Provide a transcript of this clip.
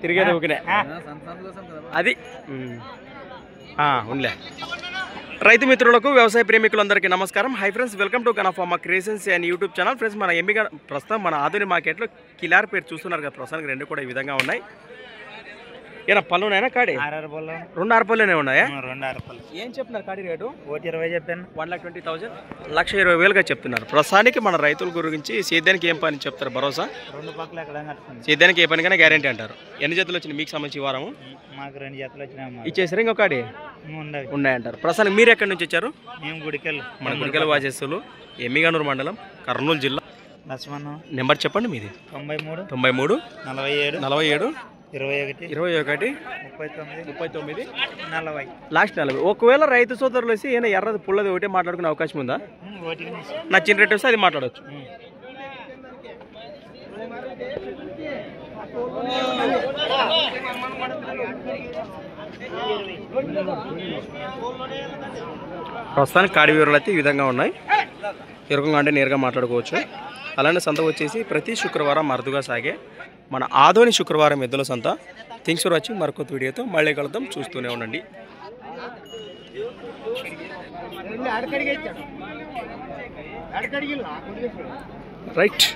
తిరిగేది ఊకినే అది ఉందిలే. రైతు మిత్రులకు వ్యవసాయ ప్రేమికులందరికీ నమస్కారం. హై ఫ్రెండ్స్, వెల్కమ్ టు గణఫార్మా creations and YouTube channel. Friends, మన ఎంబీగా ప్రస్తుతం మన ఆధునిక మార్కెట్లో కిలార్ పేరు చూస్తున్నారు కదా. ప్రస్తుతానికి రెండు కూడా ఈ విధంగా ఉన్నాయి. ఏనా పళ్ళు ఉన్నాయా? కాడి 2 అరపల్లోనే ఉన్నాయా? 2 అరపల్లు. ఏం చెప్తున్నారు కాడి రేటు? 1,20 చెప్పాను. 1,20,000 1,20,000గా చెప్తున్నారు. ప్రస్తుతానికి మన రైతుల గురించి సేద్యానికి ఏం పని చెప్తారు? భరోసా 2 పక్కల ఎక్కడ కట్టుకుంది. సేద్యానికి ఏ పనికైనా గ్యారెంటీ అంటారు. ఎన్ని జతలు వచ్చినాయి మీకు సంబంధించి ఈ వారము? మాకు 2 జతలు వచ్చినాయి. ఇచ్చేసారు ఇంకొకటి ఉన్నాయంటారు. ప్రస్తుతానికి మీరు ఎక్కడి నుంచి వచ్చారు? మేము గుడికెళ్ళి మన గుడికెళ్ళ వాచేస్తులు, ఎమ్మిగనూరు మండలం, కర్నూలు జిల్లా. లక్ష్మణ్ నెంబర్ చెప్పండి మీది. 93 93 47 47 21 39 40 లాస్ట్ 40. ఒకవేళ రైతు సోదరులు వచ్చి ఏమైనా ఎర్రది పుల్లది ఒకటే మాట్లాడుకునే అవకాశం ఉందా? నచ్చిన రేట్ వస్తే అది మాట్లాడవచ్చు. ప్రస్తుతానికి కాడి వివరాలు అయితే ఈ విధంగా ఉన్నాయి. ఎరుకంగా అంటే నేరుగా మాట్లాడుకోవచ్చు. అలానే సంత వచ్చేసి ప్రతి శుక్రవారం అరుదుగా సాగే మన ఆదోని శుక్రవారం ఎద్దుల సంత. Things for watching. మరొక వీడియోతో మళ్ళీ కలుద్దాం. చూస్తూనే ఉండండి. రైట్.